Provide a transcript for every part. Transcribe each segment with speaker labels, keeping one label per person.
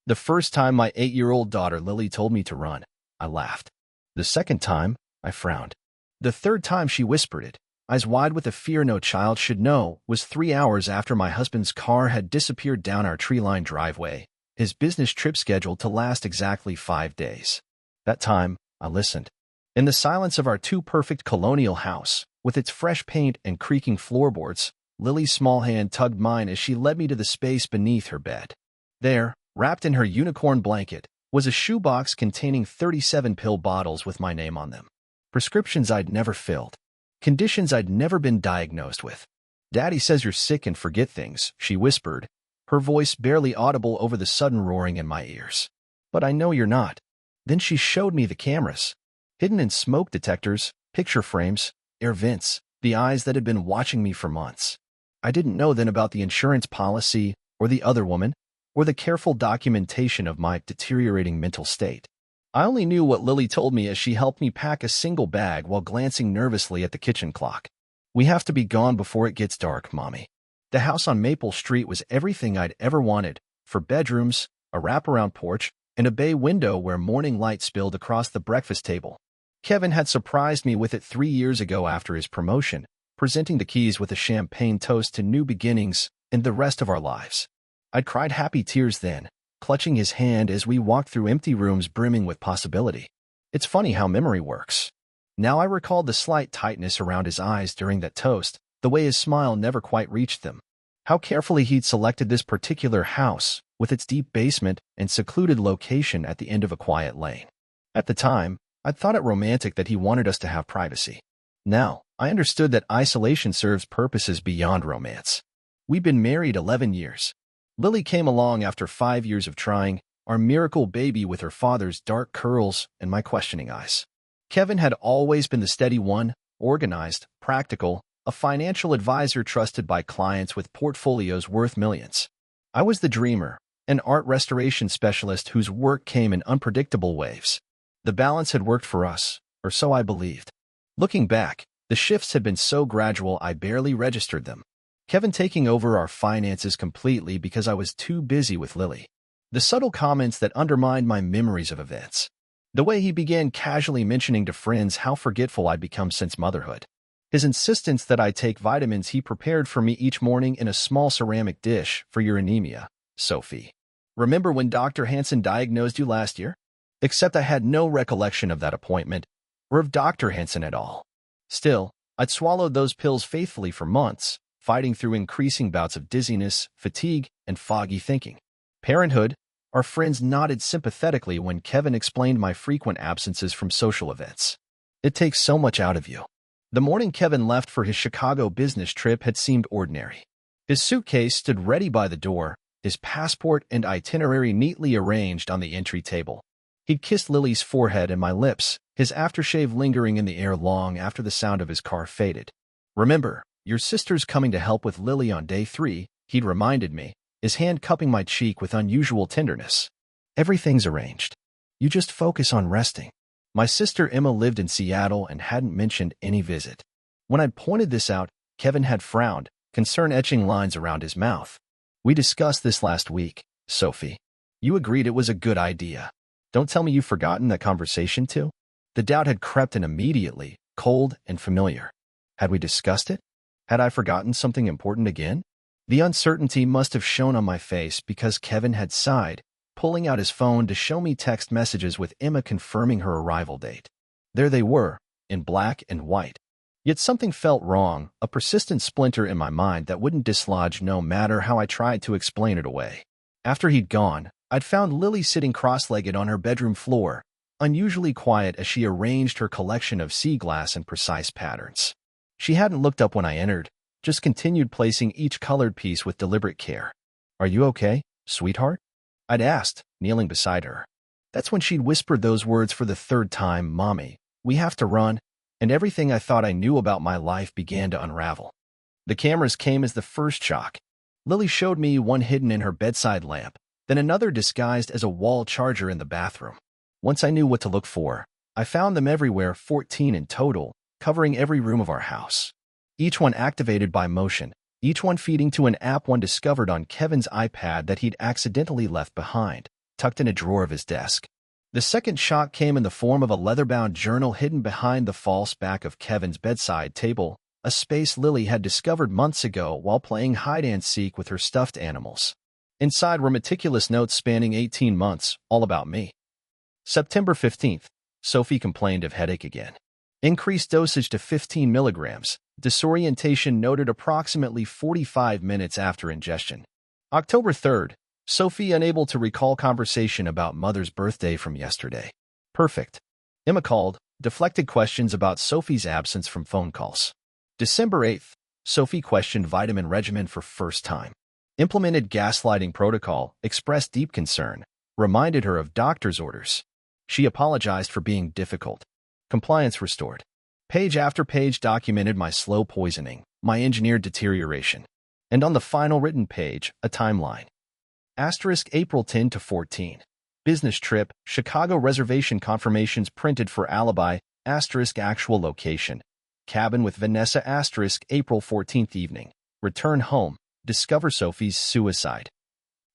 Speaker 1: The first time my 8-year-old daughter Lily told me to run, I laughed. The second time, I frowned. The third time she whispered it, eyes wide with a fear no child should know, was 3 hours after my husband's car had disappeared down our tree-lined driveway, his business trip scheduled to last exactly 5 days. That time, I listened. In the silence of our too-perfect colonial house, with its fresh paint and creaking floorboards, Lily's small hand tugged mine as she led me to the space beneath her bed. There, wrapped in her unicorn blanket, was a shoebox containing 37 pill bottles with my name on them. Prescriptions I'd never filled. Conditions I'd never been diagnosed with. "Daddy says you're sick and forget things," she whispered, her voice barely audible over the sudden roaring in my ears. "But I know you're not." Then she showed me the cameras. Hidden in smoke detectors, picture frames, air vents, the eyes that had been watching me for months. I didn't know then about the insurance policy, or the other woman, or the careful documentation of my deteriorating mental state. I only knew what Lily told me as she helped me pack a single bag while glancing nervously at the kitchen clock. "We have to be gone before it gets dark, Mommy." The house on Maple Street was everything I'd ever wanted, 4 bedrooms, a wraparound porch, and a bay window where morning light spilled across the breakfast table. Kevin had surprised me with it 3 years ago after his promotion, presenting the keys with a champagne toast to new beginnings and the rest of our lives. I'd cried happy tears then, clutching his hand as we walked through empty rooms brimming with possibility. It's funny how memory works. Now I recalled the slight tightness around his eyes during that toast, the way his smile never quite reached them. How carefully he'd selected this particular house, with its deep basement and secluded location at the end of a quiet lane. At the time, I'd thought it romantic that he wanted us to have privacy. Now, I understood that isolation serves purposes beyond romance. We'd been married 11 years. Lily came along after 5 years of trying, our miracle baby with her father's dark curls and my questioning eyes. Kevin had always been the steady one, organized, practical, a financial advisor trusted by clients with portfolios worth millions. I was the dreamer, an art restoration specialist whose work came in unpredictable waves. The balance had worked for us, or so I believed. Looking back, the shifts had been so gradual I barely registered them. Kevin taking over our finances completely because I was too busy with Lily. The subtle comments that undermined my memories of events. The way he began casually mentioning to friends how forgetful I'd become since motherhood. His insistence that I take vitamins he prepared for me each morning in a small ceramic dish for your anemia, Sophie. "Remember when Dr. Hansen diagnosed you last year?" Except I had no recollection of that appointment, or of Dr. Hansen at all. Still, I'd swallowed those pills faithfully for months, fighting through increasing bouts of dizziness, fatigue, and foggy thinking. Parenthood, our friends nodded sympathetically when Kevin explained my frequent absences from social events. It takes so much out of you. The morning Kevin left for his Chicago business trip had seemed ordinary. His suitcase stood ready by the door, his passport and itinerary neatly arranged on the entry table. He'd kissed Lily's forehead and my lips, his aftershave lingering in the air long after the sound of his car faded. "Remember, your sister's coming to help with Lily on day 3, he'd reminded me, his hand cupping my cheek with unusual tenderness. "Everything's arranged. You just focus on resting." My sister Emma lived in Seattle and hadn't mentioned any visit. When I'd pointed this out, Kevin had frowned, concern etching lines around his mouth. "We discussed this last week, Sophie. You agreed it was a good idea. Don't tell me you've forgotten that conversation too?" The doubt had crept in immediately, cold and familiar. Had we discussed it? Had I forgotten something important again? The uncertainty must have shown on my face because Kevin had sighed, pulling out his phone to show me text messages with Emma confirming her arrival date. There they were, in black and white. Yet something felt wrong, a persistent splinter in my mind that wouldn't dislodge no matter how I tried to explain it away. After he'd gone, I'd found Lily sitting cross-legged on her bedroom floor, unusually quiet as she arranged her collection of sea glass in precise patterns. She hadn't looked up when I entered, just continued placing each colored piece with deliberate care. "Are you okay, sweetheart?" I'd asked, kneeling beside her. That's when she'd whispered those words for the 3rd time, "Mommy, we have to run," and everything I thought I knew about my life began to unravel. The cameras came as the first shock. Lily showed me one hidden in her bedside lamp, then another disguised as a wall charger in the bathroom. Once I knew what to look for, I found them everywhere, 14 in total, covering every room of our house. Each one activated by motion, each one feeding to an app one discovered on Kevin's iPad that he'd accidentally left behind. tucked in a drawer of his desk. The second shock came in the form of a leather-bound journal hidden behind the false back of Kevin's bedside table, a space Lily had discovered months ago while playing hide-and-seek with her stuffed animals. Inside were meticulous notes spanning 18 months, all about me. September 15th, Sophie complained of headache again. Increased dosage to 15 milligrams. Disorientation noted approximately 45 minutes after ingestion. October 3rd, Sophie unable to recall conversation about mother's birthday from yesterday. Perfect. Emma called, deflected questions about Sophie's absence from phone calls. December 8th, Sophie questioned vitamin regimen for first time. Implemented gaslighting protocol, expressed deep concern, reminded her of doctor's orders. She apologized for being difficult. Compliance restored. Page after page documented my slow poisoning, my engineered deterioration. And on the final written page, a timeline. Asterisk April 10 to 14. Business trip, Chicago reservation confirmations printed for alibi, asterisk actual location. Cabin with Vanessa asterisk April 14th evening. Return home. Discover Sophie's suicide.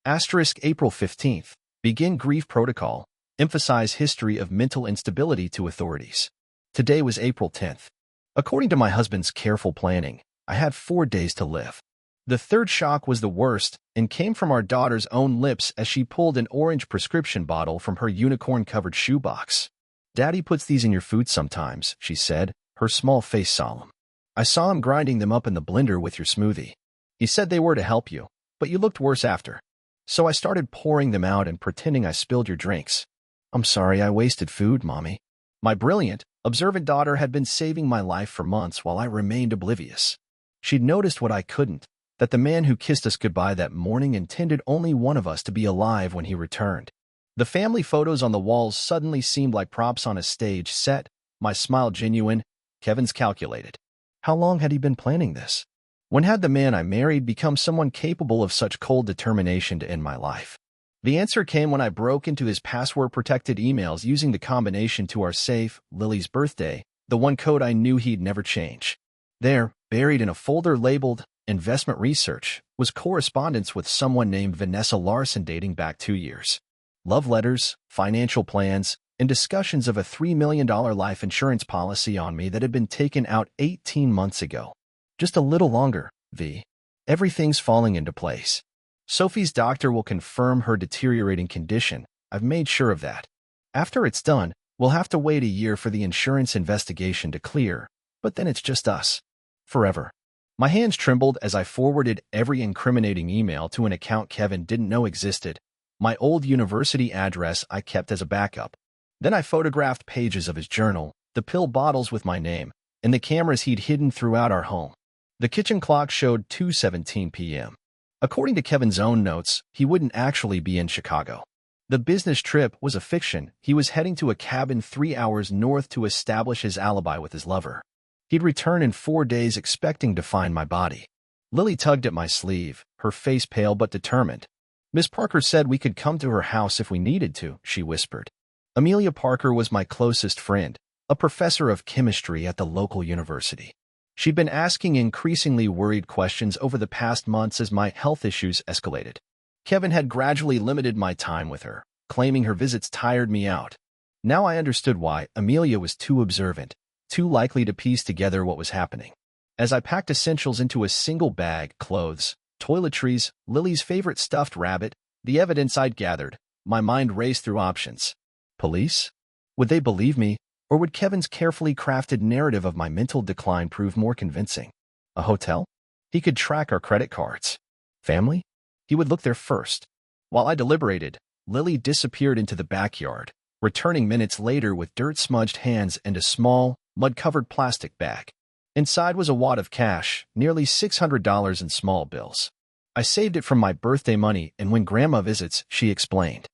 Speaker 1: Asterisk April 15th. Begin grief protocol. Emphasize history of mental instability to authorities. Today was April 10th. According to my husband's careful planning, I had 4 days to live. The third shock was the worst and came from our daughter's own lips as she pulled an orange prescription bottle from her unicorn-covered shoebox. "Daddy puts these in your food sometimes," she said, her small face solemn. "I saw him grinding them up in the blender with your smoothie. He said they were to help you, but you looked worse after. So I started pouring them out and pretending I spilled your drinks. I'm sorry I wasted food, Mommy." My brilliant, observant daughter had been saving my life for months while I remained oblivious. She'd noticed what I couldn't, that the man who kissed us goodbye that morning intended only one of us to be alive when he returned. The family photos on the walls suddenly seemed like props on a stage set, my smile genuine, Kevin's calculated. How long had he been planning this? When had the man I married become someone capable of such cold determination to end my life? The answer came when I broke into his password-protected emails using the combination to our safe, Lily's birthday, the one code I knew he'd never change. There, buried in a folder labeled Investment Research, was correspondence with someone named Vanessa Larson dating back 2 years. Love letters, financial plans, and discussions of a $3 million life insurance policy on me that had been taken out 18 months ago. Just a little longer, V. Everything's falling into place. Sophie's doctor will confirm her deteriorating condition. I've made sure of that. After it's done, we'll have to wait a year for the insurance investigation to clear, but then it's just us. Forever. My hands trembled as I forwarded every incriminating email to an account Kevin didn't know existed, my old university address I kept as a backup. Then I photographed pages of his journal, the pill bottles with my name, and the cameras he'd hidden throughout our home. The kitchen clock showed 2:17 p.m. According to Kevin's own notes, he wouldn't actually be in Chicago. The business trip was a fiction. He was heading to a cabin 3 hours north to establish his alibi with his lover. He'd return in 4 days expecting to find my body. Lily tugged at my sleeve, her face pale but determined. "Miss Parker said we could come to her house if we needed to," she whispered. Amelia Parker was my closest friend, a professor of chemistry at the local university. She'd been asking increasingly worried questions over the past months as my health issues escalated. Kevin had gradually limited my time with her, claiming her visits tired me out. Now I understood why. Amelia was too observant, too likely to piece together what was happening. As I packed essentials into a single bag, clothes, toiletries, Lily's favorite stuffed rabbit, the evidence I'd gathered, my mind raced through options. Police? Would they believe me? Or would Kevin's carefully crafted narrative of my mental decline prove more convincing? A hotel? He could track our credit cards. Family? He would look there first. While I deliberated, Lily disappeared into the backyard, returning minutes later with dirt-smudged hands and a small, mud-covered plastic bag. Inside was a wad of cash, nearly $600 in small bills. I saved it from my birthday money, and when Grandma visits, she explained.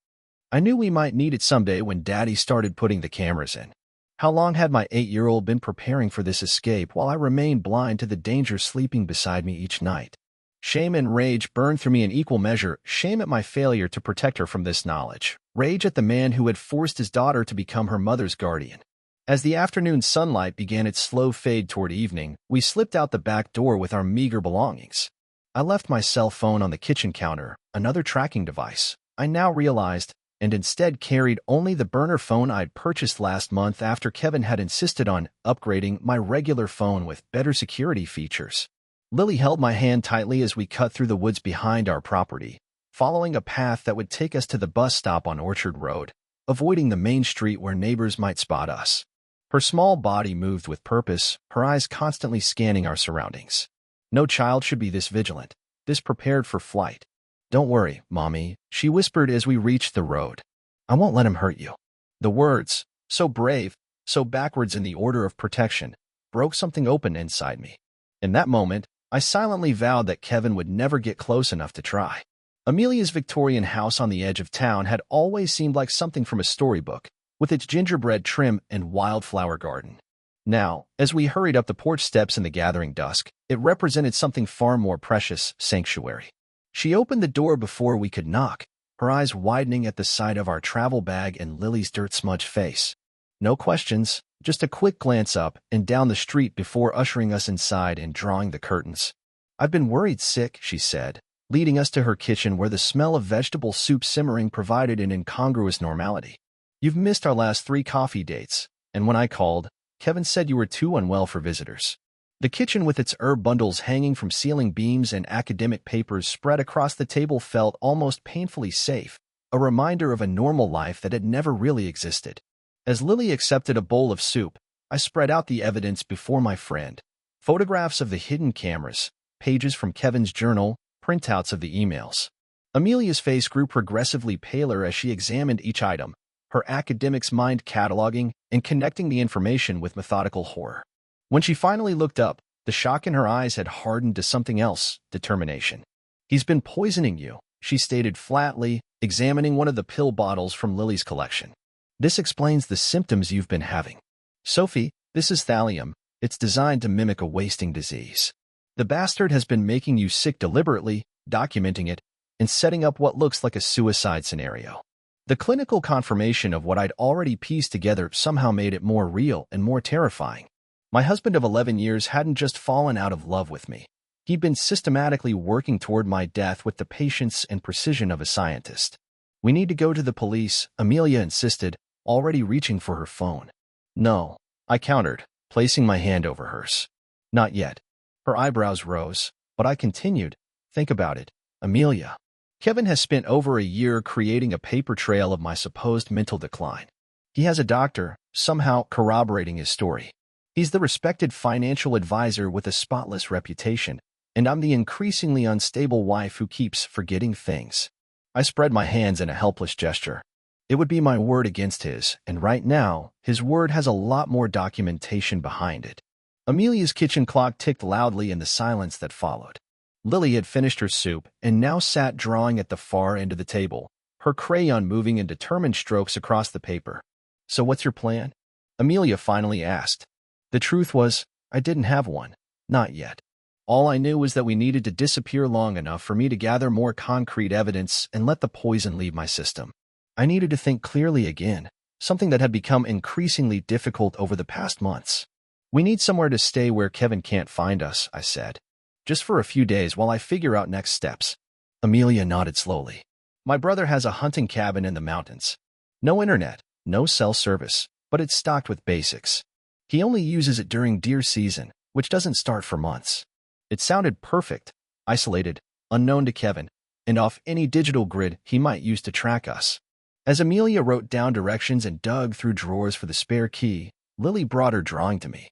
Speaker 1: I knew we might need it someday when Daddy started putting the cameras in. How long had my 8-year-old been preparing for this escape while I remained blind to the danger sleeping beside me each night? Shame and rage burned through me in equal measure, shame at my failure to protect her from this knowledge, rage at the man who had forced his daughter to become her mother's guardian. As the afternoon sunlight began its slow fade toward evening, we slipped out the back door with our meager belongings. I left my cell phone on the kitchen counter, another tracking device. I now realized and instead carried only the burner phone I'd purchased last month after Kevin had insisted on upgrading my regular phone with better security features. Lily held my hand tightly as we cut through the woods behind our property, following a path that would take us to the bus stop on Orchard Road, avoiding the main street where neighbors might spot us. Her small body moved with purpose, her eyes constantly scanning our surroundings. No child should be this vigilant, this prepared for flight. "Don't worry, Mommy," she whispered as we reached the road. "I won't let him hurt you." The words, so brave, so backwards in the order of protection, broke something open inside me. In that moment, I silently vowed that Kevin would never get close enough to try. Amelia's Victorian house on the edge of town had always seemed like something from a storybook, with its gingerbread trim and wildflower garden. Now, as we hurried up the porch steps in the gathering dusk, it represented something far more precious: sanctuary. She opened the door before we could knock, her eyes widening at the sight of our travel bag and Lily's dirt-smudged face. No questions, just a quick glance up and down the street before ushering us inside and drawing the curtains. "I've been worried sick," she said, leading us to her kitchen where the smell of vegetable soup simmering provided an incongruous normality. "You've missed our last 3 coffee dates, and when I called, Kevin said you were too unwell for visitors." The kitchen with its herb bundles hanging from ceiling beams and academic papers spread across the table felt almost painfully safe, a reminder of a normal life that had never really existed. As Lily accepted a bowl of soup, I spread out the evidence before my friend. Photographs of the hidden cameras, pages from Kevin's journal, printouts of the emails. Amelia's face grew progressively paler as she examined each item, her academic's mind cataloging and connecting the information with methodical horror. When she finally looked up, the shock in her eyes had hardened to something else: determination. "He's been poisoning you," she stated flatly, examining one of the pill bottles from Lily's collection. "This explains the symptoms you've been having. Sophie, this is thallium. It's designed to mimic a wasting disease. The bastard has been making you sick deliberately, documenting it, and setting up what looks like a suicide scenario." The clinical confirmation of what I'd already pieced together somehow made it more real and more terrifying. My husband of 11 years hadn't just fallen out of love with me. He'd been systematically working toward my death with the patience and precision of a scientist. "We need to go to the police," Amelia insisted, already reaching for her phone. "No," I countered, placing my hand over hers. "Not yet." Her eyebrows rose, but I continued. "Think about it, Amelia. Kevin has spent over a year creating a paper trail of my supposed mental decline. He has a doctor, somehow corroborating his story. He's the respected financial advisor with a spotless reputation, and I'm the increasingly unstable wife who keeps forgetting things." I spread my hands in a helpless gesture. It would be my word against his, and right now, his word has a lot more documentation behind it. Amelia's kitchen clock ticked loudly in the silence that followed. Lily had finished her soup and now sat drawing at the far end of the table, her crayon moving in determined strokes across the paper. "So what's your plan?" Amelia finally asked. The truth was, I didn't have one. Not yet. All I knew was that we needed to disappear long enough for me to gather more concrete evidence and let the poison leave my system. I needed to think clearly again, something that had become increasingly difficult over the past months. "We need somewhere to stay where Kevin can't find us," I said. "Just for a few days while I figure out next steps." Amelia nodded slowly. "My brother has a hunting cabin in the mountains. No internet, no cell service, but it's stocked with basics. He only uses it during deer season, which doesn't start for months." It sounded perfect, isolated, unknown to Kevin, and off any digital grid he might use to track us. As Amelia wrote down directions and dug through drawers for the spare key, Lily brought her drawing to me.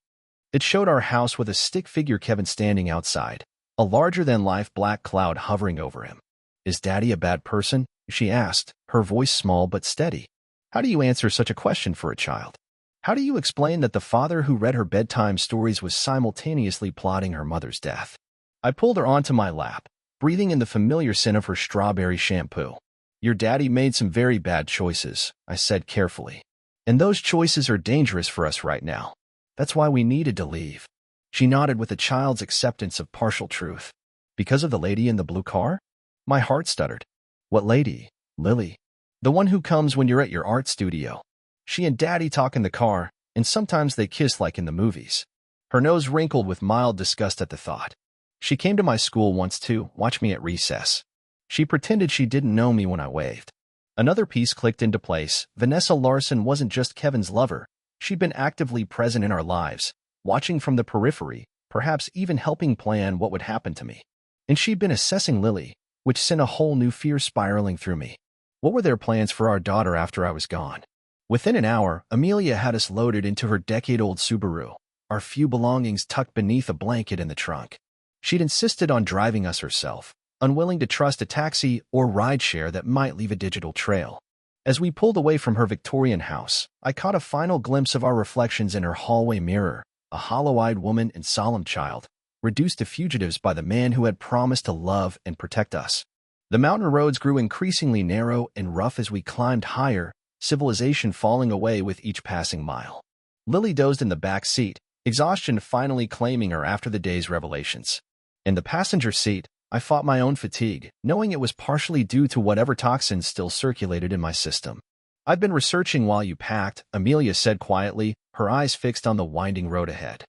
Speaker 1: It showed our house with a stick figure Kevin standing outside, a larger-than-life black cloud hovering over him. "Is Daddy a bad person?" she asked, her voice small but steady. "How do you answer such a question for a child? How do you explain that the father who read her bedtime stories was simultaneously plotting her mother's death?" I pulled her onto my lap, breathing in the familiar scent of her strawberry shampoo. "Your daddy made some very bad choices," I said carefully. "And those choices are dangerous for us right now. That's why we needed to leave." She nodded with a child's acceptance of partial truth. "Because of the lady in the blue car?" My heart stuttered. "What lady, Lily?" "The one who comes when you're at your art studio. She and Daddy talk in the car, and sometimes they kiss like in the movies." Her nose wrinkled with mild disgust at the thought. "She came to my school once to watch me at recess. She pretended she didn't know me when I waved." Another piece clicked into place. Vanessa Larson wasn't just Kevin's lover. She'd been actively present in our lives, watching from the periphery, perhaps even helping plan what would happen to me. And she'd been assessing Lily, which sent a whole new fear spiraling through me. What were their plans for our daughter after I was gone? Within an hour, Amelia had us loaded into her decade-old Subaru, our few belongings tucked beneath a blanket in the trunk. She'd insisted on driving us herself, unwilling to trust a taxi or rideshare that might leave a digital trail. As we pulled away from her Victorian house, I caught a final glimpse of our reflections in her hallway mirror, a hollow-eyed woman and solemn child, reduced to fugitives by the man who had promised to love and protect us. The mountain roads grew increasingly narrow and rough as we climbed higher, civilization falling away with each passing mile. Lily dozed in the back seat, exhaustion finally claiming her after the day's revelations. In the passenger seat, I fought my own fatigue, knowing it was partially due to whatever toxins still circulated in my system. "I've been researching while you packed," Amelia said quietly, her eyes fixed on the winding road ahead.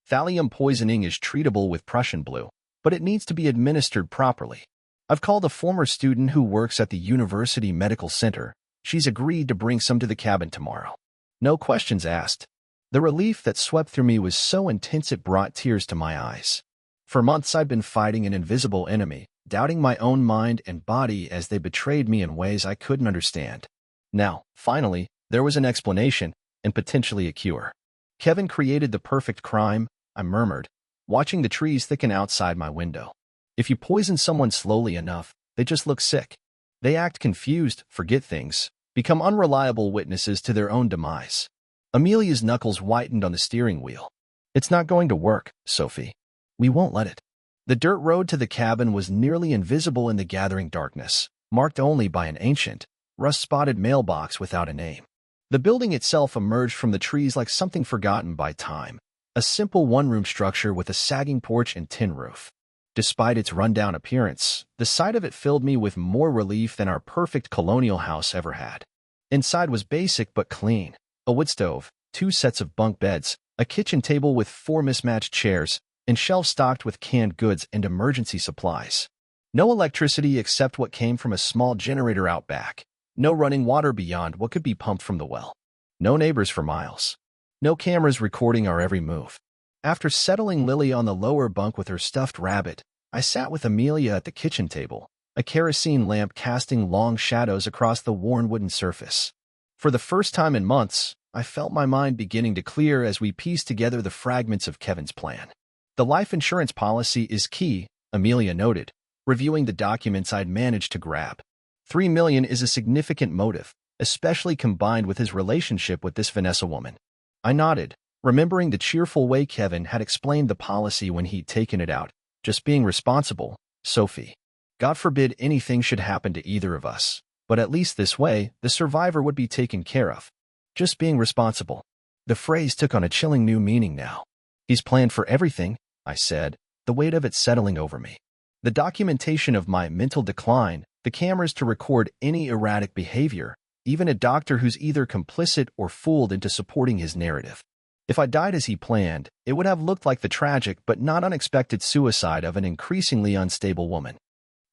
Speaker 1: "Thallium poisoning is treatable with Prussian blue, but it needs to be administered properly. I've called a former student who works at the University Medical Center. She's agreed to bring some to the cabin tomorrow." No questions asked. The relief that swept through me was so intense it brought tears to my eyes. For months I'd been fighting an invisible enemy, doubting my own mind and body as they betrayed me in ways I couldn't understand. Now, finally, there was an explanation, and potentially a cure. "Kevin created the perfect crime," I murmured, watching the trees thicken outside my window. "If you poison someone slowly enough, they just look sick. They act confused, forget things, become unreliable witnesses to their own demise." Amelia's knuckles whitened on the steering wheel. "It's not going to work, Sophie. We won't let it." The dirt road to the cabin was nearly invisible in the gathering darkness, marked only by an ancient, rust-spotted mailbox without a name. The building itself emerged from the trees like something forgotten by time, a simple one-room structure with a sagging porch and tin roof. Despite its rundown appearance, the sight of it filled me with more relief than our perfect colonial house ever had. Inside was basic but clean: a wood stove, 2 sets of bunk beds, a kitchen table with 4 mismatched chairs, and shelves stocked with canned goods and emergency supplies. No electricity except what came from a small generator out back. No running water beyond what could be pumped from the well. No neighbors for miles. No cameras recording our every move. After settling Lily on the lower bunk with her stuffed rabbit, I sat with Amelia at the kitchen table, a kerosene lamp casting long shadows across the worn wooden surface. For the first time in months, I felt my mind beginning to clear as we pieced together the fragments of Kevin's plan. "The life insurance policy is key," Amelia noted, reviewing the documents I'd managed to grab. $3 million is a significant motive, especially combined with his relationship with this Vanessa woman. I nodded, remembering the cheerful way Kevin had explained the policy when he'd taken it out. "Just being responsible, Sophie. God forbid anything should happen to either of us, but at least this way, the survivor would be taken care of. Just being responsible." The phrase took on a chilling new meaning now. "He's planned for everything," I said, the weight of it settling over me. The documentation of my mental decline, the cameras to record any erratic behavior, even a doctor who's either complicit or fooled into supporting his narrative. If I died as he planned, it would have looked like the tragic but not unexpected suicide of an increasingly unstable woman.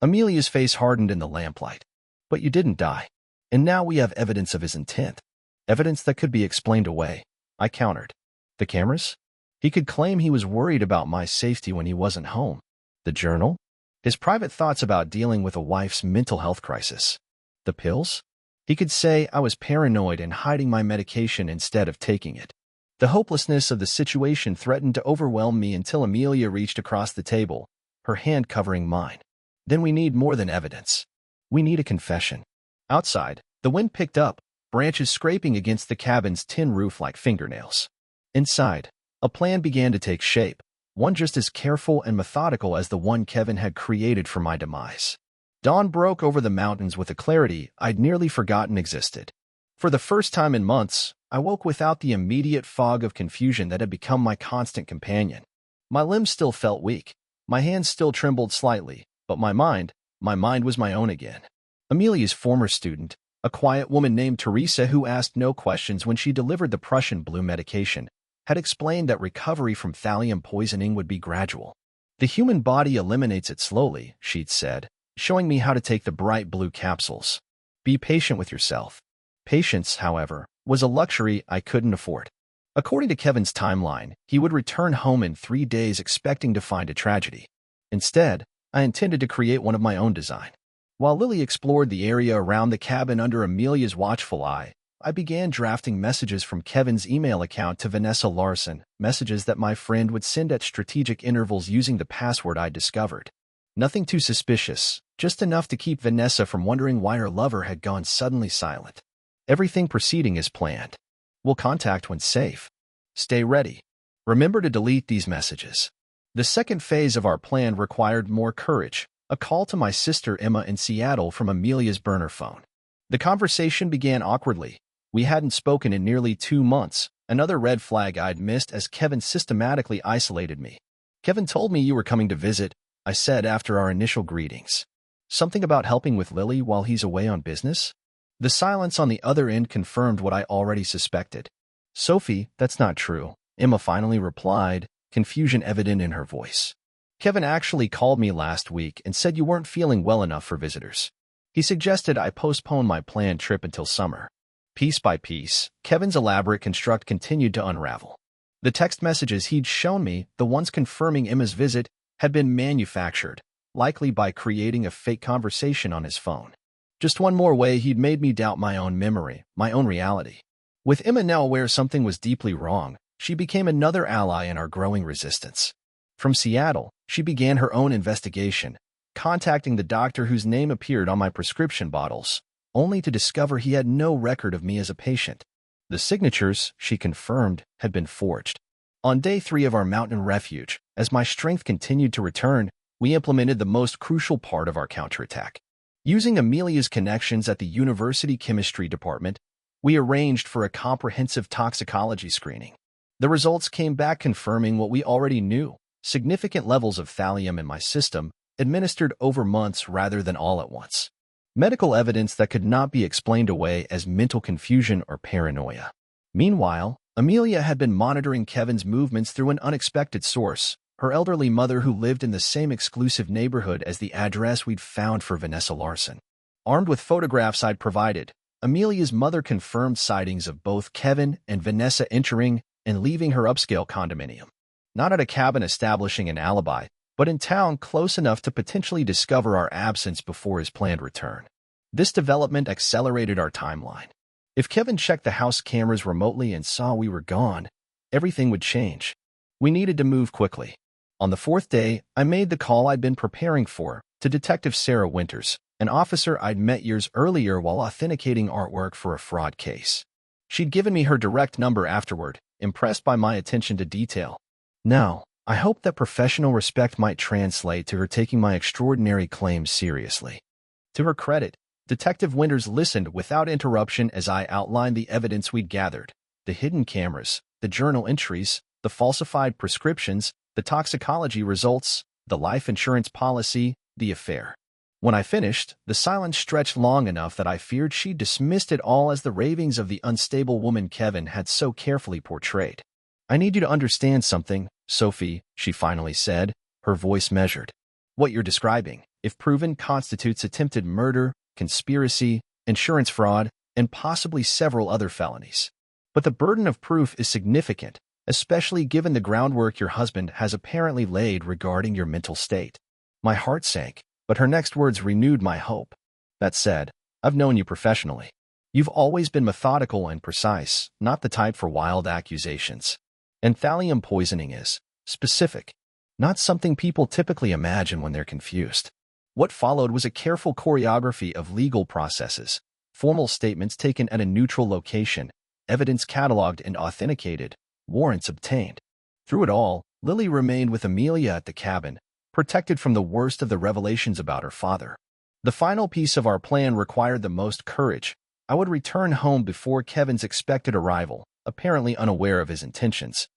Speaker 1: Amelia's face hardened in the lamplight. "But you didn't die. And now we have evidence of his intent. Evidence that could be explained away," I countered. "The cameras? He could claim he was worried about my safety when he wasn't home. The journal? His private thoughts about dealing with a wife's mental health crisis. The pills? He could say I was paranoid and hiding my medication instead of taking it." The hopelessness of the situation threatened to overwhelm me until Amelia reached across the table, her hand covering mine. "Then we need more than evidence. We need a confession." Outside, the wind picked up, branches scraping against the cabin's tin roof like fingernails. Inside, a plan began to take shape, one just as careful and methodical as the one Kevin had created for my demise. Dawn broke over the mountains with a clarity I'd nearly forgotten existed. For the first time in months, I woke without the immediate fog of confusion that had become my constant companion. My limbs still felt weak, my hands still trembled slightly, but my mind was my own again. Amelia's former student, a quiet woman named Teresa who asked no questions when she delivered the Prussian blue medication, had explained that recovery from thallium poisoning would be gradual. "The human body eliminates it slowly," she'd said, showing me how to take the bright blue capsules. Be patient with yourself. Patience, however, was a luxury I couldn't afford. According to Kevin's timeline, he would return home in 3 days expecting to find a tragedy. Instead, I intended to create one of my own design. While Lily explored the area around the cabin under Amelia's watchful eye, I began drafting messages from Kevin's email account to Vanessa Larson, messages that my friend would send at strategic intervals using the password I'd discovered. Nothing too suspicious, just enough to keep Vanessa from wondering why her lover had gone suddenly silent. Everything proceeding as planned. We'll contact when safe. Stay ready. Remember to delete these messages. The second phase of our plan required more courage, a call to my sister Emma in Seattle from Amelia's burner phone. The conversation began awkwardly. We hadn't spoken in nearly 2 months, another red flag I'd missed as Kevin systematically isolated me. Kevin told me you were coming to visit, I said after our initial greetings. Something about helping with Lily while he's away on business? The silence on the other end confirmed what I already suspected. Sophie, that's not true, Emma finally replied, confusion evident in her voice. Kevin actually called me last week and said you weren't feeling well enough for visitors. He suggested I postpone my planned trip until summer. Piece by piece, Kevin's elaborate construct continued to unravel. The text messages he'd shown me, the ones confirming Emma's visit, had been manufactured, likely by creating a fake conversation on his phone. Just one more way he'd made me doubt my own memory, my own reality. With Emma now aware something was deeply wrong, she became another ally in our growing resistance. From Seattle, she began her own investigation, contacting the doctor whose name appeared on my prescription bottles, only to discover he had no record of me as a patient. The signatures, she confirmed, had been forged. On day 3 of our mountain refuge, as my strength continued to return, we implemented the most crucial part of our counterattack. Using Amelia's connections at the university chemistry department, we arranged for a comprehensive toxicology screening. The results came back confirming what we already knew: significant levels of thallium in my system, administered over months rather than all at once. Medical evidence that could not be explained away as mental confusion or paranoia. Meanwhile, Amelia had been monitoring Kevin's movements through an unexpected source, her elderly mother who lived in the same exclusive neighborhood as the address we'd found for Vanessa Larson. Armed with photographs I'd provided, Amelia's mother confirmed sightings of both Kevin and Vanessa entering and leaving her upscale condominium. Not at a cabin establishing an alibi, but in town close enough to potentially discover our absence before his planned return. This development accelerated our timeline. If Kevin checked the house cameras remotely and saw we were gone, everything would change. We needed to move quickly. On the 4th day, I made the call I'd been preparing for, to Detective Sarah Winters, an officer I'd met years earlier while authenticating artwork for a fraud case. She'd given me her direct number afterward, impressed by my attention to detail. Now, I hoped that professional respect might translate to her taking my extraordinary claims seriously. To her credit, Detective Winters listened without interruption as I outlined the evidence we'd gathered: the hidden cameras, the journal entries, the falsified prescriptions, the toxicology results, the life insurance policy, the affair. When I finished, the silence stretched long enough that I feared she dismissed it all as the ravings of the unstable woman Kevin had so carefully portrayed. I need you to understand something, Sophie, she finally said, her voice measured. What you're describing, if proven, constitutes attempted murder, conspiracy, insurance fraud, and possibly several other felonies. But the burden of proof is significant, especially given the groundwork your husband has apparently laid regarding your mental state. My heart sank, but her next words renewed my hope. That said, I've known you professionally. You've always been methodical and precise, not the type for wild accusations. And thallium poisoning is specific, not something people typically imagine when they're confused. What followed was a careful choreography of legal processes, formal statements taken at a neutral location, evidence cataloged and authenticated, warrants obtained. Through it all, Lily remained with Amelia at the cabin, protected from the worst of the revelations about her father. The final piece of our plan required the most courage. I would return home before Kevin's expected arrival, apparently unaware of his intentions,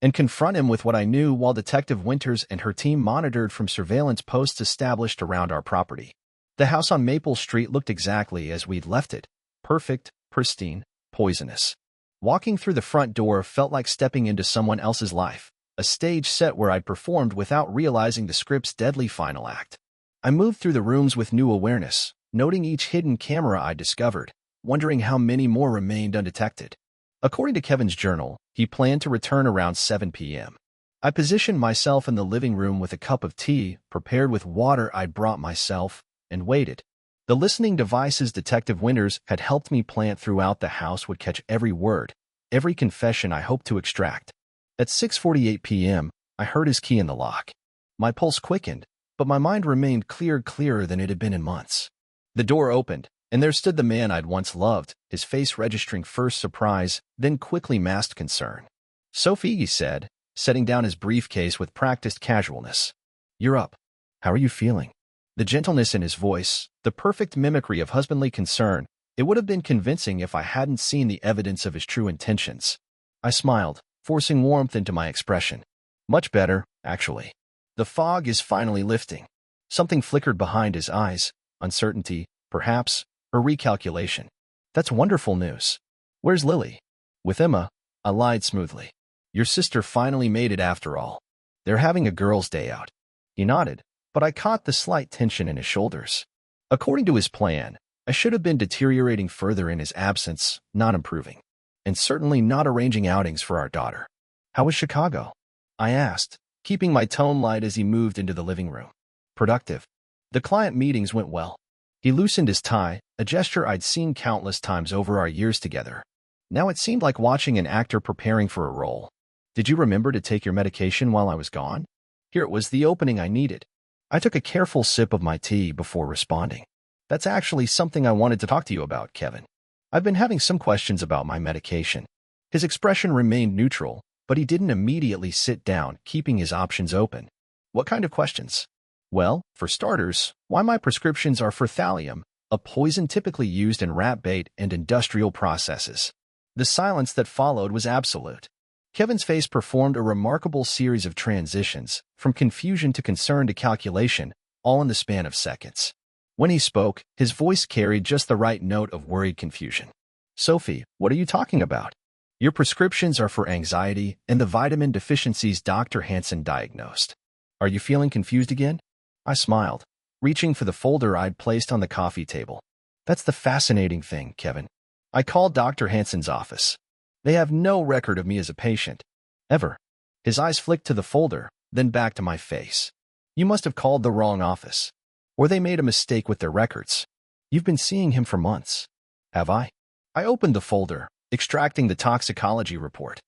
Speaker 1: and confront him with what I knew while Detective Winters and her team monitored from surveillance posts established around our property. The house on Maple Street looked exactly as we'd left it: perfect, pristine, poisonous. Walking through the front door felt like stepping into someone else's life, a stage set where I'd performed without realizing the script's deadly final act. I moved through the rooms with new awareness, noting each hidden camera I discovered, wondering how many more remained undetected. According to Kevin's journal, he planned to return around 7 p.m. I positioned myself in the living room with a cup of tea, prepared with water I'd brought myself, and waited. The listening devices Detective Winters had helped me plant throughout the house would catch every word, every confession I hoped to extract. At 6:48 p.m., I heard his key in the lock. My pulse quickened, but my mind remained clearer than it had been in months. The door opened, and there stood the man I'd once loved, his face registering first surprise, then quickly masked concern. "Sophie," he said, setting down his briefcase with practiced casualness. "You're up. How are you feeling?" The gentleness in his voice, the perfect mimicry of husbandly concern, it would have been convincing if I hadn't seen the evidence of his true intentions. I smiled, forcing warmth into my expression. "Much better, actually. The fog is finally lifting." Something flickered behind his eyes, uncertainty, perhaps, or recalculation. "That's wonderful news. Where's Lily?" "With Emma," I lied smoothly. "Your sister finally made it after all. They're having a girls' day out." He nodded, but I caught the slight tension in his shoulders. According to his plan, I should have been deteriorating further in his absence, not improving. And certainly not arranging outings for our daughter. "How was Chicago?" I asked, keeping my tone light as he moved into the living room. "Productive. The client meetings went well." He loosened his tie, a gesture I'd seen countless times over our years together. Now it seemed like watching an actor preparing for a role. "Did you remember to take your medication while I was gone?" Here it was, the opening I needed. I took a careful sip of my tea before responding. "That's actually something I wanted to talk to you about, Kevin. I've been having some questions about my medication." His expression remained neutral, but he didn't immediately sit down, keeping his options open. "What kind of questions?" "Well, for starters, why my prescriptions are for thallium, a poison typically used in rat bait and industrial processes." The silence that followed was absolute. Kevin's face performed a remarkable series of transitions, from confusion to concern to calculation, all in the span of seconds. When he spoke, his voice carried just the right note of worried confusion. "Sophie, what are you talking about? Your prescriptions are for anxiety and the vitamin deficiencies Dr. Hansen diagnosed. Are you feeling confused again?" I smiled, reaching for the folder I'd placed on the coffee table. "That's the fascinating thing, Kevin. I called Dr. Hansen's office. They have no record of me as a patient. Ever." His eyes flicked to the folder, then back to my face. "You must have called the wrong office. Or they made a mistake with their records. You've been seeing him for months." "Have I?" I opened the folder, extracting the toxicology report.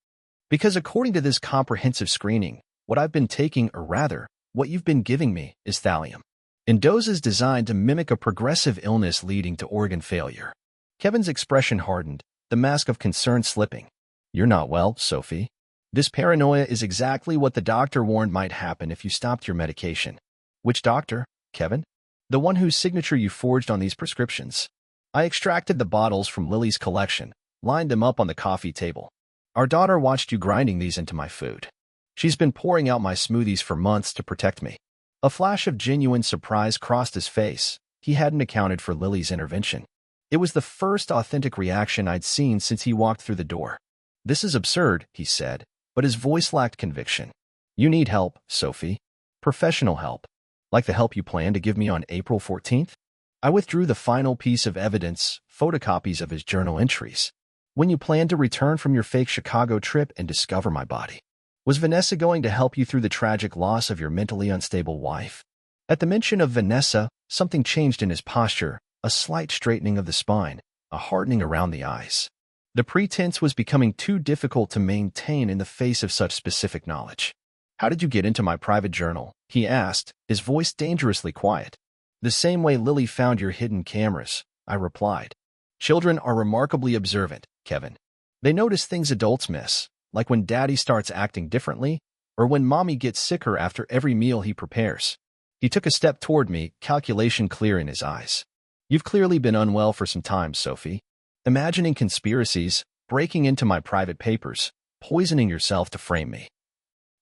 Speaker 1: "Because according to this comprehensive screening, what I've been taking, or rather, what you've been giving me, is thallium. In doses designed to mimic a progressive illness leading to organ failure." Kevin's expression hardened, the mask of concern slipping. "You're not well, Sophie. This paranoia is exactly what the doctor warned might happen if you stopped your medication." "Which doctor, Kevin?" "The one whose signature you forged on these prescriptions." I extracted the bottles from Lily's collection, lined them up on the coffee table. "Our daughter watched you grinding these into my food. She's been pouring out my smoothies for months to protect me." A flash of genuine surprise crossed his face. He hadn't accounted for Lily's intervention. It was the first authentic reaction I'd seen since he walked through the door. "This is absurd," he said, but his voice lacked conviction. "You need help, Sophie. Professional help. Like the help you planned to give me on April 14th? I withdrew the final piece of evidence, photocopies of his journal entries. "When you planned to return from your fake Chicago trip and discover my body. Was Vanessa going to help you through the tragic loss of your mentally unstable wife?" At the mention of Vanessa, something changed in his posture, a slight straightening of the spine, a hardening around the eyes. The pretense was becoming too difficult to maintain in the face of such specific knowledge. "How did you get into my private journal?" he asked, his voice dangerously quiet. "The same way Lily found your hidden cameras," I replied. "Children are remarkably observant, Kevin. They notice things adults miss, like when daddy starts acting differently, or when mommy gets sicker after every meal he prepares." He took a step toward me, calculation clear in his eyes. "You've clearly been unwell for some time, Sophie. Imagining conspiracies, breaking into my private papers, poisoning yourself to frame me.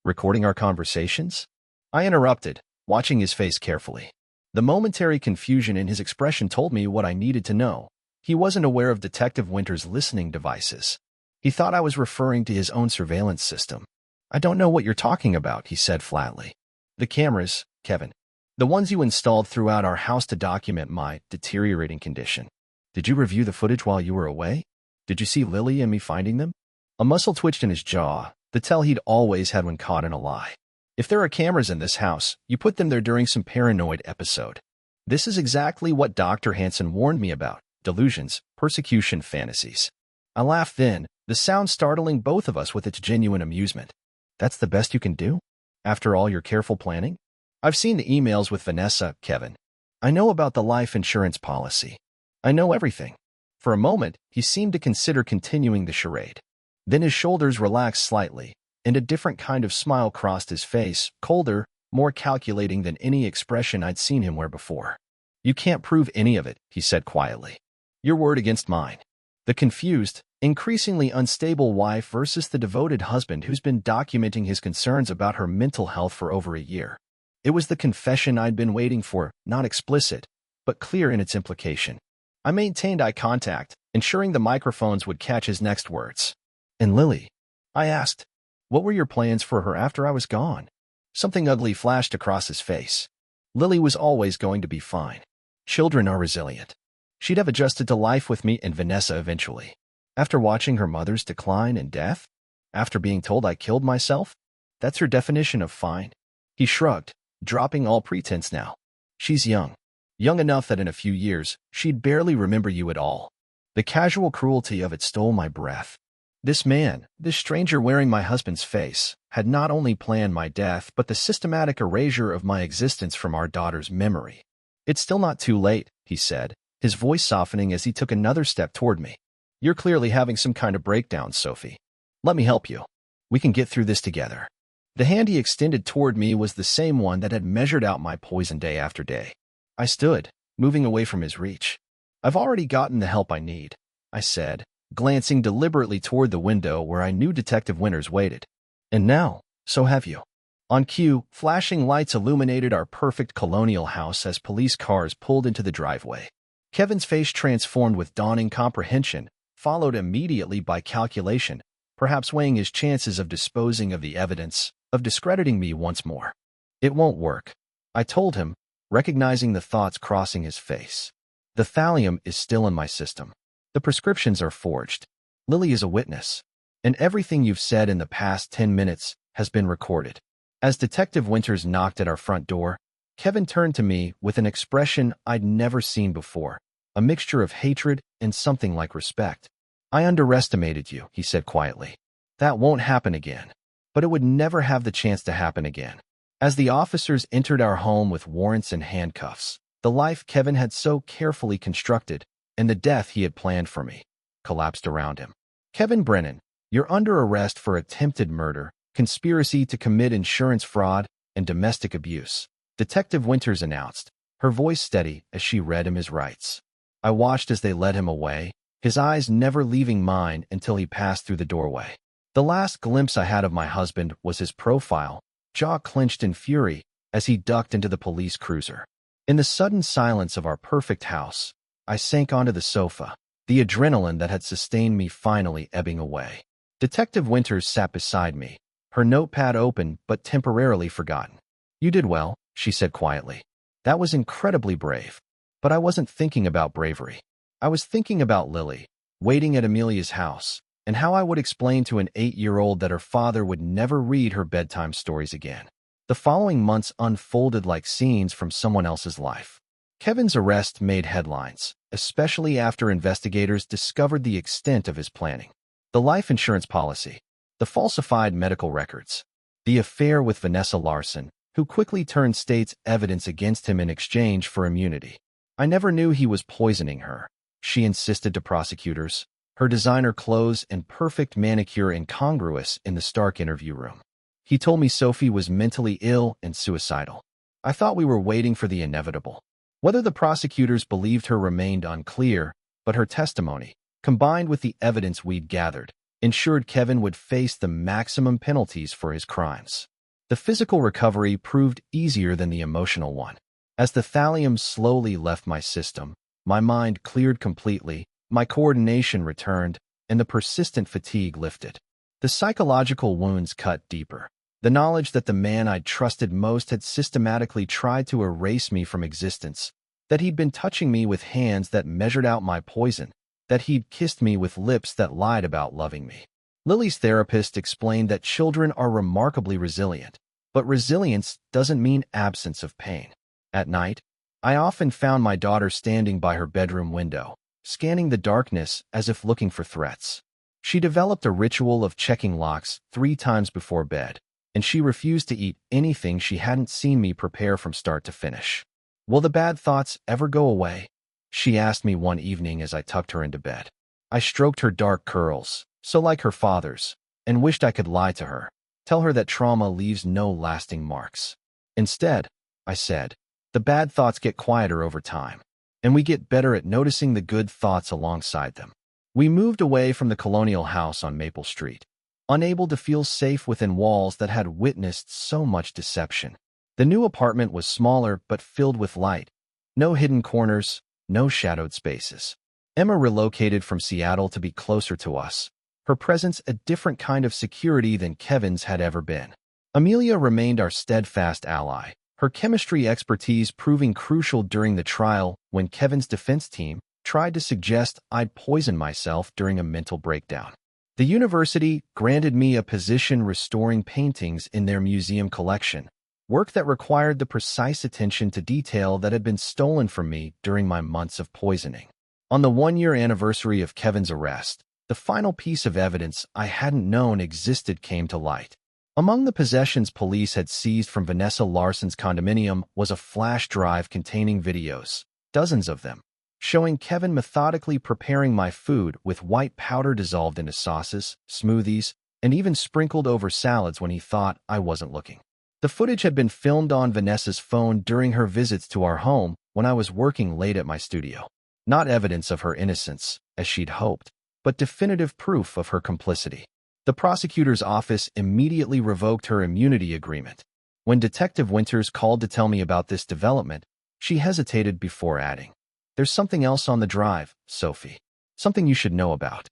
Speaker 1: Recording our conversations?" I interrupted, watching his face carefully. The momentary confusion in his expression told me what I needed to know. He wasn't aware of Detective Winters' listening devices. He thought I was referring to his own surveillance system. "I don't know what you're talking about," he said flatly. "The cameras, Kevin. The ones you installed throughout our house to document my deteriorating condition. Did you review the footage while you were away? Did you see Lily and me finding them? A muscle twitched in his jaw, the tell he'd always had when caught in a lie. If there are cameras in this house, you put them there during some paranoid episode. This is exactly what Dr. Hansen warned me about: delusions, persecution fantasies. I laughed then, the sound startling both of us with its genuine amusement. That's the best you can do? After all your careful planning? I've seen the emails with Vanessa, Kevin. I know about the life insurance policy. I know everything. For a moment, he seemed to consider continuing the charade. Then his shoulders relaxed slightly, and a different kind of smile crossed his face, colder, more calculating than any expression I'd seen him wear before. You can't prove any of it, he said quietly. Your word against mine. The confused, increasingly unstable wife versus the devoted husband who's been documenting his concerns about her mental health for over a year. It was the confession I'd been waiting for, not explicit, but clear in its implication. I maintained eye contact, ensuring the microphones would catch his next words. And Lily? I asked. What were your plans for her after I was gone? Something ugly flashed across his face. Lily was always going to be fine. Children are resilient. She'd have adjusted to life with me and Vanessa eventually. After watching her mother's decline and death? After being told I killed myself? That's her definition of fine. He shrugged, dropping all pretense now. She's young. Young enough that in a few years, she'd barely remember you at all. The casual cruelty of it stole my breath. This man, this stranger wearing my husband's face, had not only planned my death but the systematic erasure of my existence from our daughter's memory. It's still not too late, he said, his voice softening as he took another step toward me. You're clearly having some kind of breakdown, Sophie. Let me help you. We can get through this together. The hand he extended toward me was the same one that had measured out my poison day after day. I stood, moving away from his reach. I've already gotten the help I need, I said, glancing deliberately toward the window where I knew Detective Winters waited. And now, so have you. On cue, flashing lights illuminated our perfect colonial house as police cars pulled into the driveway. Kevin's face transformed with dawning comprehension, followed immediately by calculation, perhaps weighing his chances of disposing of the evidence, of discrediting me once more. It won't work, I told him, recognizing the thoughts crossing his face. The thallium is still in my system. The prescriptions are forged. Lily is a witness. And everything you've said in the past 10 minutes has been recorded. As Detective Winters knocked at our front door, Kevin turned to me with an expression I'd never seen before, a mixture of hatred and something like respect. I underestimated you, he said quietly. That won't happen again. But it would never have the chance to happen again. As the officers entered our home with warrants and handcuffs, the life Kevin had so carefully constructed, and the death he had planned for me, collapsed around him. Kevin Brennan, you're under arrest for attempted murder, conspiracy to commit insurance fraud, and domestic abuse, Detective Winters announced, her voice steady as she read him his rights. I watched as they led him away, his eyes never leaving mine until he passed through the doorway. The last glimpse I had of my husband was his profile, jaw clenched in fury, as he ducked into the police cruiser. In the sudden silence of our perfect house, I sank onto the sofa, the adrenaline that had sustained me finally ebbing away. Detective Winters sat beside me, her notepad open but temporarily forgotten. You did well, she said quietly. That was incredibly brave. But I wasn't thinking about bravery. I was thinking about Lily, waiting at Amelia's house, and how I would explain to an 8-year-old that her father would never read her bedtime stories again. The following months unfolded like scenes from someone else's life. Kevin's arrest made headlines, especially after investigators discovered the extent of his planning. The life insurance policy, the falsified medical records, the affair with Vanessa Larson, who quickly turned state's evidence against him in exchange for immunity. I never knew he was poisoning her, she insisted to prosecutors, her designer clothes and perfect manicure incongruous in the stark interview room. He told me Sophie was mentally ill and suicidal. I thought we were waiting for the inevitable. Whether the prosecutors believed her remained unclear, but her testimony, combined with the evidence we'd gathered, ensured Kevin would face the maximum penalties for his crimes. The physical recovery proved easier than the emotional one. As the thallium slowly left my system, my mind cleared completely, my coordination returned, and the persistent fatigue lifted. The psychological wounds cut deeper. The knowledge that the man I'd trusted most had systematically tried to erase me from existence, that he'd been touching me with hands that measured out my poison, that he'd kissed me with lips that lied about loving me. Lily's therapist explained that children are remarkably resilient, but resilience doesn't mean absence of pain. At night, I often found my daughter standing by her bedroom window, scanning the darkness as if looking for threats. She developed a ritual of checking locks 3 times before bed, and she refused to eat anything she hadn't seen me prepare from start to finish. "Will the bad thoughts ever go away?" she asked me one evening as I tucked her into bed. I stroked her dark curls, so like her father's, and wished I could lie to her, tell her that trauma leaves no lasting marks. Instead, I said, the bad thoughts get quieter over time, and we get better at noticing the good thoughts alongside them. We moved away from the colonial house on Maple Street, unable to feel safe within walls that had witnessed so much deception. The new apartment was smaller but filled with light. No hidden corners, no shadowed spaces. Emma relocated from Seattle to be closer to us, her presence a different kind of security than Kevin's had ever been. Amelia remained our steadfast ally, her chemistry expertise proving crucial during the trial when Kevin's defense team tried to suggest I'd poison myself during a mental breakdown. The university granted me a position restoring paintings in their museum collection, work that required the precise attention to detail that had been stolen from me during my months of poisoning. On the 1-year anniversary of Kevin's arrest, the final piece of evidence I hadn't known existed came to light. Among the possessions police had seized from Vanessa Larson's condominium was a flash drive containing videos, dozens of them, showing Kevin methodically preparing my food with white powder dissolved into sauces, smoothies, and even sprinkled over salads when he thought I wasn't looking. The footage had been filmed on Vanessa's phone during her visits to our home when I was working late at my studio. Not evidence of her innocence, as she'd hoped, but definitive proof of her complicity. The prosecutor's office immediately revoked her immunity agreement. When Detective Winters called to tell me about this development, she hesitated before adding, "There's something else on the drive, Sophie. Something you should know about."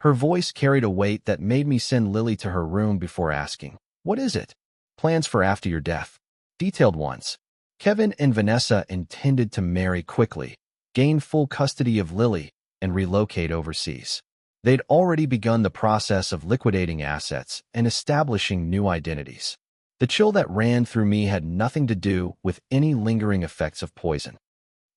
Speaker 1: Her voice carried a weight that made me send Lily to her room before asking, "What is it?" "Plans for after your death. Detailed ones. Kevin and Vanessa intended to marry quickly, gain full custody of Lily, and relocate overseas. They'd already begun the process of liquidating assets and establishing new identities. The chill that ran through me had nothing to do with any lingering effects of poison.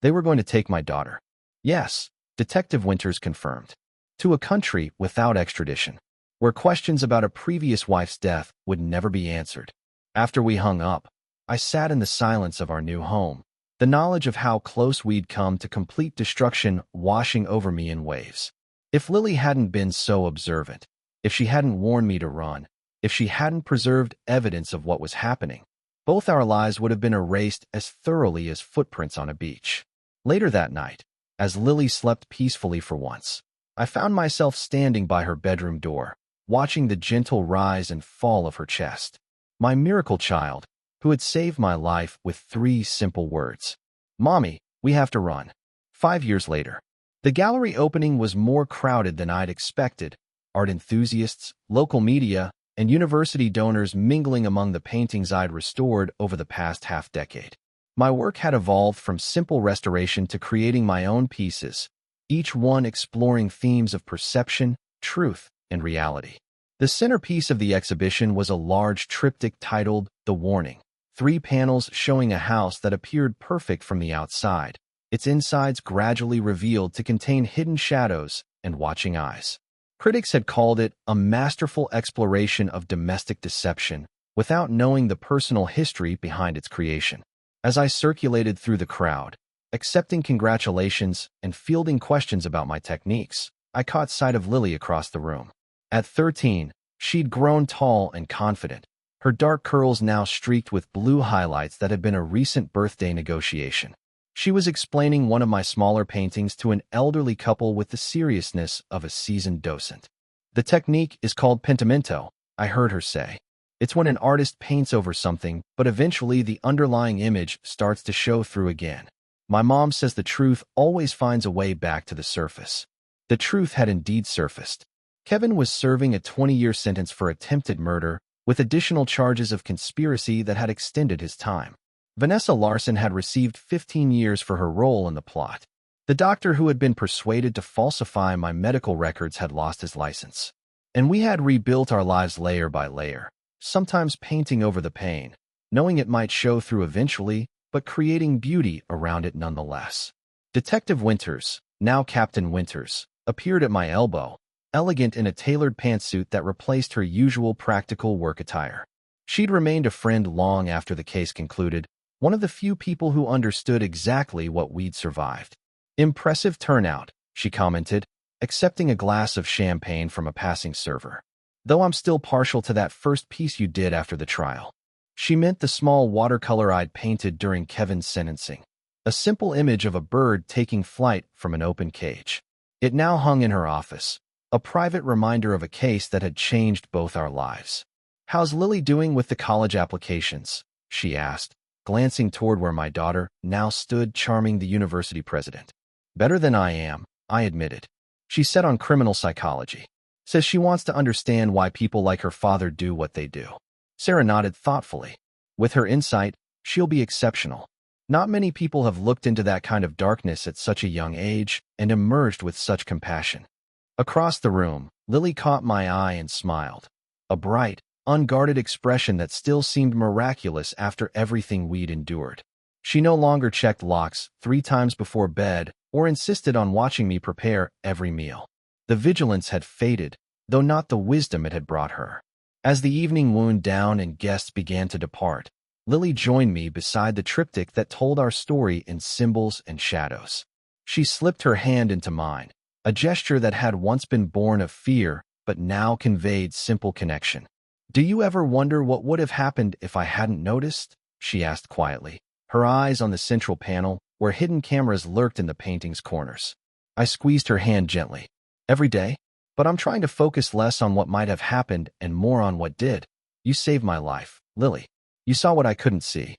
Speaker 1: They were going to take my daughter. Yes, Detective Winters confirmed. To a country without extradition, where questions about a previous wife's death would never be answered. After we hung up, I sat in the silence of our new home, the knowledge of how close we'd come to complete destruction washing over me in waves. If Lily hadn't been so observant, if she hadn't warned me to run, if she hadn't preserved evidence of what was happening, both our lives would have been erased as thoroughly as footprints on a beach. Later that night, as Lily slept peacefully for once, I found myself standing by her bedroom door, watching the gentle rise and fall of her chest. My miracle child, who had saved my life with 3 simple words. "Mommy, we have to run." 5 years later, the gallery opening was more crowded than I'd expected, art enthusiasts, local media, and university donors mingling among the paintings I'd restored over the past half-decade. My work had evolved from simple restoration to creating my own pieces, each one exploring themes of perception, truth, and reality. The centerpiece of the exhibition was a large triptych titled The Warning, 3 panels showing a house that appeared perfect from the outside, its insides gradually revealed to contain hidden shadows and watching eyes. Critics had called it a masterful exploration of domestic deception without knowing the personal history behind its creation. As I circulated through the crowd, accepting congratulations and fielding questions about my techniques, I caught sight of Lily across the room. At 13, she'd grown tall and confident, her dark curls now streaked with blue highlights that had been a recent birthday negotiation. She was explaining one of my smaller paintings to an elderly couple with the seriousness of a seasoned docent. "The technique is called pentimento," I heard her say. "It's when an artist paints over something, but eventually the underlying image starts to show through again. My mom says the truth always finds a way back to the surface." The truth had indeed surfaced. Kevin was serving a 20-year sentence for attempted murder, with additional charges of conspiracy that had extended his time. Vanessa Larson had received 15 years for her role in the plot. The doctor who had been persuaded to falsify my medical records had lost his license. And we had rebuilt our lives layer by layer, sometimes painting over the pain, knowing it might show through eventually, but creating beauty around it nonetheless. Detective Winters, now Captain Winters, appeared at my elbow, elegant in a tailored pantsuit that replaced her usual practical work attire. She'd remained a friend long after the case concluded, one of the few people who understood exactly what we'd survived. "Impressive turnout," she commented, accepting a glass of champagne from a passing server. "Though I'm still partial to that first piece you did after the trial." She meant the small watercolor I'd painted during Kevin's sentencing, a simple image of a bird taking flight from an open cage. It now hung in her office, a private reminder of a case that had changed both our lives. "How's Lily doing with the college applications?" she asked, glancing toward where my daughter now stood, charming the university president. "Better than I am," I admitted. "She's set on criminal psychology. Says she wants to understand why people like her father do what they do." Sarah nodded thoughtfully. "With her insight, she'll be exceptional. Not many people have looked into that kind of darkness at such a young age and emerged with such compassion." Across the room, Lily caught my eye and smiled, a bright, unguarded expression that still seemed miraculous after everything we'd endured. She no longer checked locks 3 times before bed or insisted on watching me prepare every meal. The vigilance had faded, though not the wisdom it had brought her. As the evening wound down and guests began to depart, Lily joined me beside the triptych that told our story in symbols and shadows. She slipped her hand into mine, a gesture that had once been born of fear but now conveyed simple connection. "Do you ever wonder what would have happened if I hadn't noticed?" she asked quietly, her eyes on the central panel where hidden cameras lurked in the painting's corners. I squeezed her hand gently. "Every day, but I'm trying to focus less on what might have happened and more on what did. You saved my life, Lily. You saw what I couldn't see."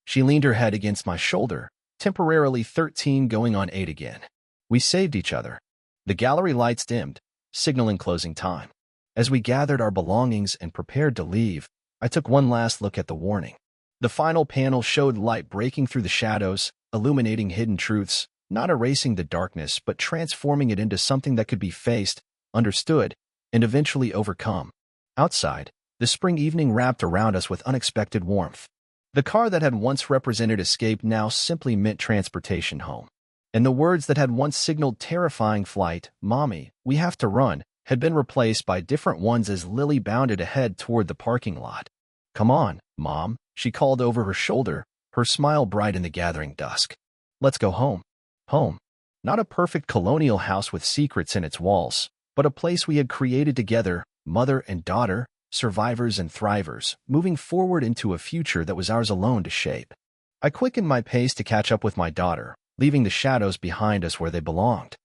Speaker 1: She leaned her head against my shoulder, temporarily 13 going on 8 again. We saved each other. The gallery lights dimmed, signaling closing time. As we gathered our belongings and prepared to leave, I took one last look at the warning. The final panel showed light breaking through the shadows, illuminating hidden truths, not erasing the darkness but transforming it into something that could be faced, understood, and eventually overcome. Outside, the spring evening wrapped around us with unexpected warmth. The car that had once represented escape now simply meant transportation home. And the words that had once signaled terrifying flight, "Mommy, we have to run," had been replaced by different ones as Lily bounded ahead toward the parking lot. "Come on, Mom," she called over her shoulder, her smile bright in the gathering dusk. "Let's go home." Home. Not a perfect colonial house with secrets in its walls, but a place we had created together, mother and daughter, survivors and thrivers, moving forward into a future that was ours alone to shape. I quickened my pace to catch up with my daughter, leaving the shadows behind us where they belonged.